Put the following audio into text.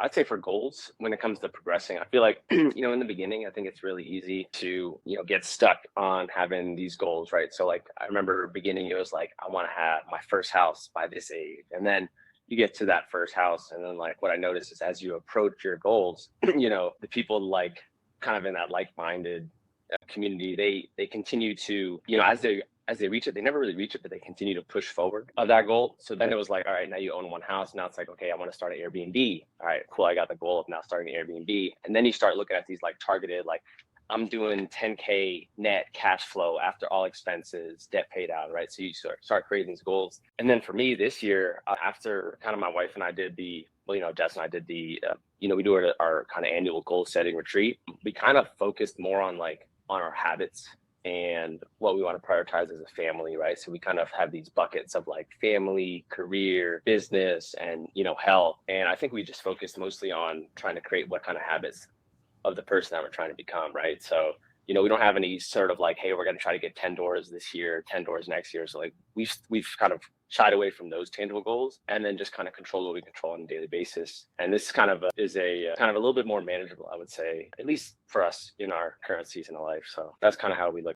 I'd say for goals, when it comes to progressing, I feel like, in the beginning, I think it's really easy to, get stuck on having these goals, right? So like, I remember beginning, it was like, I want to have my first house by this age. And then you get to that first house. And then like, what I noticed is as you approach your goals, the people like kind of in that like-minded community, they continue to, as they reach it, they never really reach it, but they continue to push forward of that goal. So then it was like, all right, now you own one house. Now it's like, okay, I want to start an Airbnb. All right, cool. I got the goal of now starting an Airbnb. And then you start looking at these like targeted, like I'm doing 10K net cash flow after all expenses, debt paid out, right? So you start creating these goals. And then for me this year, after kind of my wife and I did Jess and I did we do our kind of annual goal setting retreat. We kind of focused more on on our habits and what we want to prioritize as a family, right? So we kind of have these buckets of like family, career, business, and health. And I think we just focused mostly on trying to create what kind of habits of the person that we're trying to become, right? So we don't have any sort of like, hey, we're going to try to get 10 doors this year, 10 doors next year. So like we've kind of shied away from those tangible goals and then just kind of control what we control on a daily basis. And this kind of is a kind of a little bit more manageable, I would say, at least for us in our current season of life. So that's kind of how we look